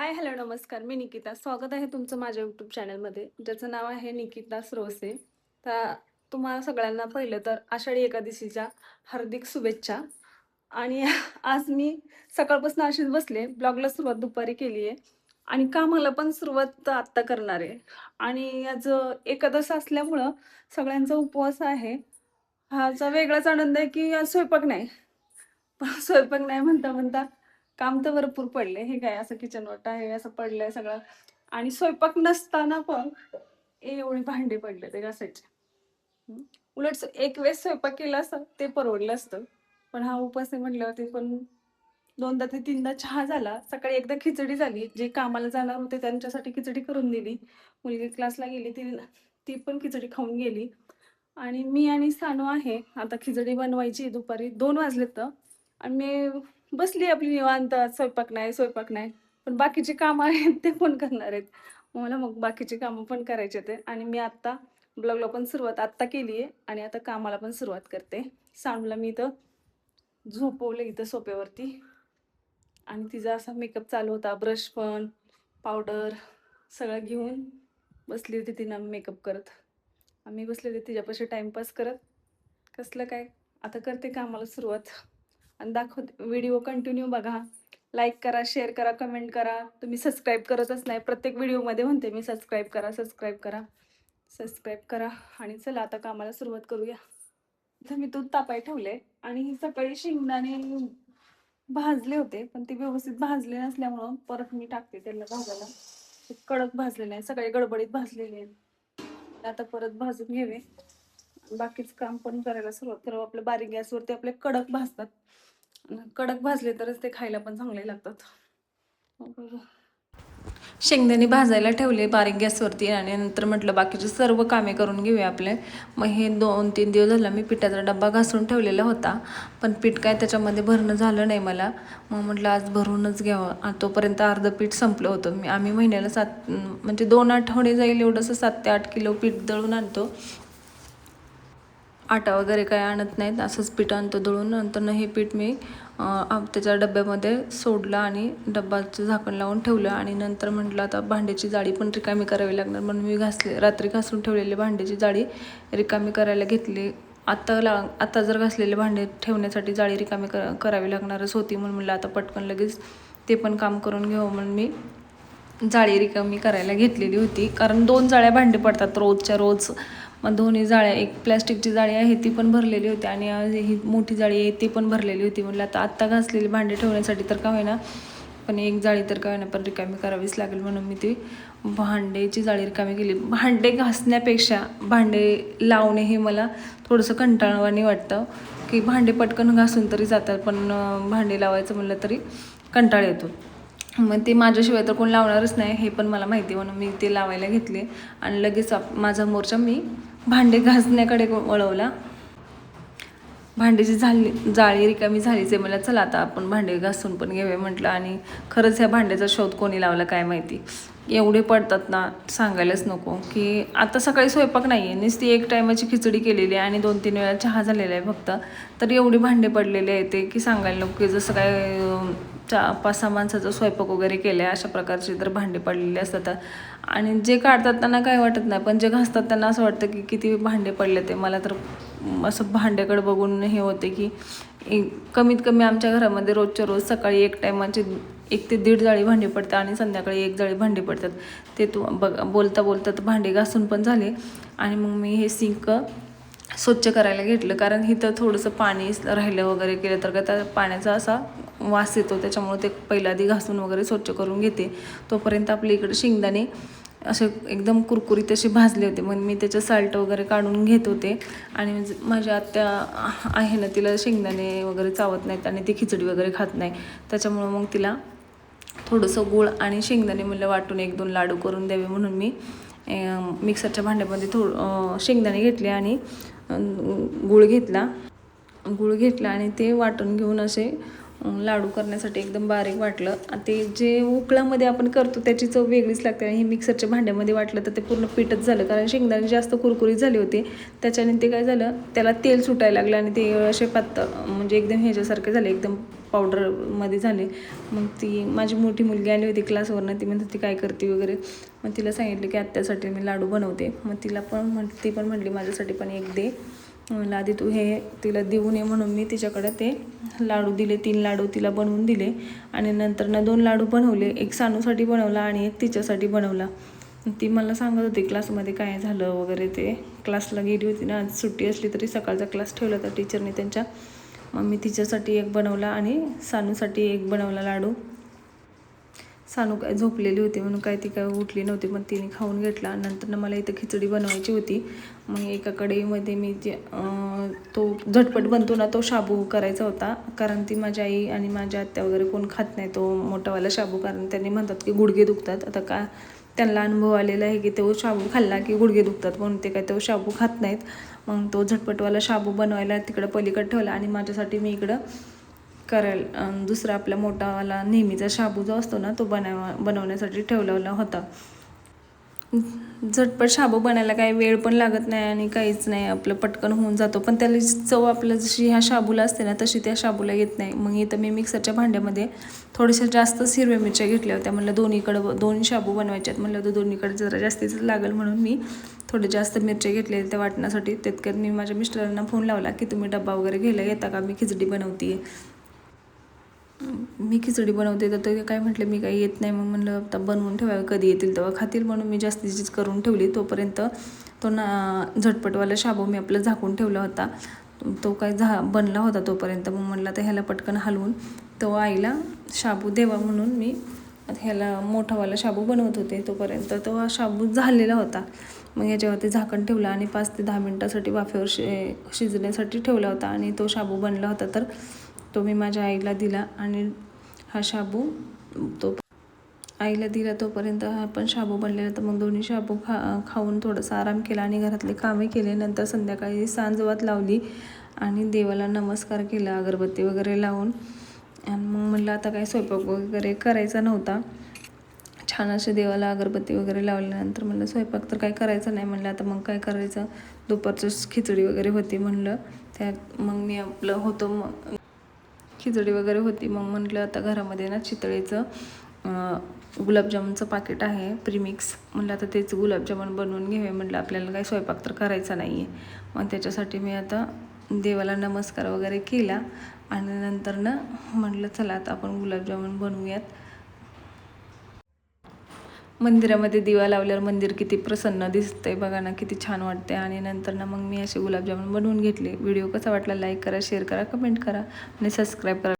हाय, hello, नमस्कार. मी निकिता. स्वागत आहे तुमचं माझ्या यूट्यूब चॅनलमध्ये, ज्याचं नाव आहे निकिता श्रोसे. तर तुम्हाला सगळ्यांना पहिलं तर आषाढी एकादशीच्या हार्दिक शुभेच्छा. आणि आज मी सकाळपासून अशीच बसले, ब्लॉगला सुरुवात दुपारी केली आहे आणि कामाला पण सुरुवात आत्ता करणार आहे. आणि आज एकादश असल्यामुळं सगळ्यांचा उपवास आहे. ह्याचा वेगळाच आनंद आहे की आज स्वयंपाक नाही. पण स्वयंपाक नाही म्हणता म्हणता काम तर भरपूर पडले. हे काय असं किचन ओटा आहे, असं पडलंय सगळं. आणि स्वयंपाक नसताना पण एवढी भांडी पडले ते घासायचे. हं. उलट एक वेळेस स्वयंपाक केला असता ते परवडलं असतं. पण हा उपवास आहे म्हटल्यावरती पण 2दा ते 3दा चहा झाला. सकाळी एकदा खिचडी झाली. जे कामाला जाणार होते त्यांच्यासाठी खिचडी करून दिली. मुलगी क्लासला गेली, ती ती पण खिचडी खाऊन गेली. आणि मी आणि सानू आहे. आता खिचडी बनवायची दुपारी 2 वाजलेत आणि मी बसली आपली निवांत. स्वयंपाक नाही, स्वयंपाक नाही. पण बाकीची कामं आहेत ते कोण करणार आहेत? मला मग बाकीची कामं पण करायची आहेत आणि मी आत्ता ब्लॉगला पण सुरुवात आत्ता केली आहे आणि आता कामाला पण सुरुवात करते. सानूला मी इथं झोपवलं इथं सोफ्यावरती आणि तिचा असा मेकअप चालू होता. ब्रश पण, पावडर सगळं घेऊन बसली होती तिनं मेकअप करत. आम्ही बसलेले तिच्यापाशी टाईमपास करत. कसलं काय, आता करते कामाला सुरुवात आणि दाखवते. व्हिडिओ कंटिन्यू बघा. लाईक करा, शेअर करा, कमेंट करा. तुम्ही सबस्क्राईब करतच नाही. प्रत्येक व्हिडिओमध्ये म्हणते मी सबस्क्राईब करा, सबस्क्राईब करा, सबस्क्राईब करा. आणि चला आता कामाला सुरुवात करूया. इथं मी दूध तापाय ठेवले आणि सकाळी शेंगदाणे भाजले होते, पण ते व्यवस्थित भाजले नसल्यामुळं परत मी टाकते त्याला भाजायला. ते कडक भाजले नाही, सकाळी गडबडीत भाजलेले आहेत. आता परत भाजून घ्यावे. बाकीचं काम पण करायला सुरुवात करावं. आपलं बारीक गॅसवरती आपले कडक भाजतात. कडक भाजले तरच ते खायला पण चांगले लागतात. शेंगदाणे भाजायला ठेवले बारीक गॅसवरती आणि नंतर म्हटलं बाकीचे सर्व कामे करून घेऊया आपले. मग हे 2-3 दिवस झालं मी पिठाचा डब्बा घासून ठेवलेला होता, पण पीठ काय त्याच्यामध्ये भरणं झालं नाही मला. मग म्हटलं आज भरूनच घ्यावं. तोपर्यंत अर्धं पीठ संपलं होतं. आम्ही महिन्याला म्हणजे 2 आठवडे जाईल एवढंसं 7 ते 8 किलो पीठ दळून आणतो. आटा वगैरे काय आणत नाहीत, असंच पीठ आणतो दळून. नंतर हे पीठ मी त्याच्या डब्यामध्ये सोडलं आणि डब्याचं झाकण लावून ठेवलं. आणि नंतर म्हटलं आता भांड्याची जाळी पण रिकामी करावी लागणार, म्हणून मी रात्री घासून ठेवलेली भांड्याची जाळी रिकामी करायला घेतली. आता जर घासलेले भांडे ठेवण्यासाठी जाळी रिकामी करावी लागणारच होती, म्हणून म्हटलं आता पटकन लगेच ते पण काम करून घेऊ म्हणून मी जाळी रिकामी करायला घेतलेली होती. कारण 2 जाळ्या भांडे पडतात रोजच्या रोज. मग दोन्ही जाळ्या, एक प्लॅस्टिकची जाळी आहे ती पण भरलेली होती आणि ही मोठी जाळी आहे ती पण भरलेली होती. म्हटलं आता आत्ता घासलेली भांडे ठेवण्यासाठी तर का होईना, पण एक जाळी तर का होईना पण रिकामी करावीच लागेल, म्हणून मी ती भांड्याची जाळी रिकामी केली. भांडे घासण्यापेक्षा भांडे लावणे हे मला थोडंसं कंटाळवाणी वाटतं, की भांडे पटकन घासून तरी जातात, पण भांडे लावायचं म्हणलं तरी कंटाळ येतो. मग ते माझ्याशिवाय तर कोण लावणारच नाही हे पण मला माहिती, म्हणून मी ते लावायला घेतले आणि लगेच माझा मोर्चा मी भांडे घासण्याकडे वळवला. भांड्याची जाळी रिकामी झालीच आहे. मला चला आता आपण भांडे घासून पण घेऊया म्हटलं. आणि खरंच ह्या भांड्याचा शोध कोणी लावला काय माहिती. एवढे पडतात ना, सांगायलाच नको. की आता सकाळी स्वयंपाक नाही आहे, नुसती एक टायमाची खिचडी केलेली आहे आणि 2-3 वेळा चहा झालेला आहे फक्त, तर एवढे भांडे पडलेले आहेत ते की सांगायला नको. की जसं काय 5-6 माणसाचा स्वयंपाक वगैरे केला आहे अशा प्रकारचे तर भांडे पडलेले असतात. आणि जे काढतात त्यांना काय वाटत नाही, पण जे घासतात त्यांना असं वाटतं की किती भांडे पडले ते. मला तर असं भांड्याकडे बघून हे होते की कमीत कमी आमच्या घरामध्ये रोजच्या रोज सकाळी 1 टायमाचे 1 ते 1.5 जाळी भांडी पडतात आणि संध्याकाळी 1 जाळी भांडी पडतात. ते बोलता बोलता तर भांडे घासून पण झाले. आणि मग मी हे सिंक स्वच्छ करायला घेतलं, कारण इथं थोडंसं पाणी राहिलं वगैरे केलं तर त्या पाण्याचा असा वास येतो, त्याच्यामुळे ते पहिल्या आधी घासून वगैरे स्वच्छ करून घेते. तोपर्यंत आपल्या इकडे शेंगदाणे असे एकदम कुरकुरीत असे भाजले होते, मग मी त्याचं साल्ट वगैरे काढून घेत होते. आणि माझ्या आत्या आहे ना, तिला शेंगदाणे वगैरे चावत नाहीत आणि ती खिचडी वगैरे खात नाही, त्याच्यामुळं मग तिला थोडंसं गूळ आणि शेंगदाणे म्हणलं वाटून 1-2 लाडू करून द्यावे, म्हणून मी मिक्सरच्या भांड्यामध्ये शेंगदाणे घेतले आणि गूळ घेतला आणि ते वाटून घेऊन असे लाडू करण्यासाठी एकदम बारीक वाटलं. ते जे उकळामध्ये आपण करतो त्याची चव वेगळीच लागते. आणि हे मिक्सरच्या भांड्यामध्ये वाटलं तर ते पूर्ण पीठच झालं, कारण शेंगदाणे जास्त कुरकुरीत झाले होते. त्याच्याने ते काय झालं, त्याला तेल सुटायला लागलं आणि ते असे पातळ म्हणजे एकदम ह्याच्यासारखे झाले, एकदम पावडरमध्ये झाले. मग ती माझी मोठी मुलगी आली होती क्लासवरनं, ती म्हणत होती काय करते वगैरे. मग तिला सांगितलं की आत्यासाठी मी लाडू बनवते. मग ती पण म्हटली माझ्यासाठी पण एक दे. म्हणलं आधी तू हे तिला देऊन ये, म्हणून मी तिच्याकडे ते लाडू दिले. 3 लाडू तिला बनवून दिले आणि नंतर 2 लाडू बनवले. एक सानूसाठी बनवला आणि एक तिच्यासाठी बनवला. ती मला सांगत होती क्लासमध्ये काय झालं वगैरे. ते क्लासला गेली होती ना, आज सुट्टी असली तरी सकाळचा क्लास ठेवला होता टीचरने त्यांच्या. मग मी तिच्यासाठी एक बनवला आणि सानूसाठी एक बनवला लाडू. सानू काय झोपलेली होती म्हणून काय ती काय उठली नव्हती, पण तिने खाऊन घेतला. नंतर मला इथं खिचडी बनवायची होती. मग एका कढईमध्ये मी तो झटपट बनतो ना तो शाबू करायचा होता, कारण ती माझी आई आणि माझ्या आत्या वगैरे कोण खात नाही तो मोठावाला शाबू, कारण त्यांनी म्हणतात की गुडघे दुखतात. आता का त्यांना अनुभव आलेला आहे की तो शाबू खाल्ला की गुडघे दुखतात, म्हणून ते काय तो शाबू खात नाहीत. मग तो झटपटवाला शाबू बनवायला तिकडं पलीकडे ठेवला आणि माझ्यासाठी मी इकडं करायला दुसरा आपला मोठावाला नेहमीचा शाबू जो असतो ना तो बनवण्यासाठी ठेवलेला होता. झटपट शाबू बनायला काही वेळ पण लागत नाही आणि काहीच नाही, आपलं पटकन होऊन जातो. पण त्याला चव आपलं जशी ह्या शाबूला असते ना तशी त्या शाबूला येत नाही. मग इथं मी मिक्सरच्या भांड्यामध्ये थोड्याशा जास्तच हिरव्या मिरच्या घेतल्या होत्या. म्हणलं दोन्हीकडं 2 शाबू बनवायचे आहेत, म्हणलं तर दोन्हीकडे जरा जास्तीच लागेल, म्हणून मी थोडे जास्त मिरच्या घेतले त्या वाटण्यासाठी. तितक्यात मी माझ्या मिस्टरांना फोन लावला की तुम्ही डब्बा वगैरे घ्यायला येता का, मी खिचडी बनवते. मी खिचडी बनवते तर ते काय म्हटले मी काही येत नाही. मग म्हणलं आता बनवून ठेवावं, कधी येतील तेव्हा खातील, म्हणून मी जास्तीचीच करून ठेवली. तोपर्यंत तो झटपटवाला शाबू मी आपलं झाकून ठेवला होता, तो काय बनला होता तोपर्यंत. मग म्हणलं तर ह्याला पटकन हलवून तो आईला शाबू देवा म्हणून मी ह्याला मोठावाला शाबू बनवत होते. तोपर्यंत तो शाबू झालेला होता. मग ह्याच्यावरती झाकण ठेवलं आणि 5 ते 10 मिनटासाठी वाफेवर शिजण्यासाठी ठेवला होता. आणि तो शाबू बनला होता तर तो मी माझ्या आईला दिला आणि हा शाबू तो आईला दिला. तोपर्यंत हा पण शाबू बनलेला. तर मग दोन्ही शाबू खाऊन थोडंसं आराम केला आणि घरातले कामे केले. नंतर संध्याकाळी सांजवात लावली आणि देवाला नमस्कार केला अगरबत्ती वगैरे लावून. आणि मग म्हटलं आता काय स्वयंपाक वगैरे करायचा नव्हता. छान असे देवाला अगरबत्ती वगैरे लावल्यानंतर म्हणलं स्वयंपाक तर काय करायचं नाही. म्हणलं आता मग काय करायचं, दुपारचंच खिचडी वगैरे होती म्हणलं. त्यात मग मी आपलं होतं मग खिचडी वगैरे होती. मग म्हटलं आता घरामध्ये ना चितळेचं गुलाबजामुनचं पाकिट आहे प्रीमिक्स, म्हटलं आता तेच गुलाबजामुन बनवून घ्यावे. म्हटलं आपल्याला काही स्वयंपाक तर करायचा नाही आहे. मग त्याच्यासाठी मी आता देवाला नमस्कार वगैरे केला आणि नंतर ना म्हटलं चला आता आपण गुलाबजामुन बनवूयात. मंदिरामध्ये दिवा लावल्यावर मंदिर किती प्रसन्न दिसतंय बघा ना, किती छान वाटते. आणि नंतर ना मग मी असे गुलाबजामुन बनवून घेतले. व्हिडिओ कसा वाटला लाईक करा, शेअर करा, कमेंट करा आणि सबस्क्राईब करा.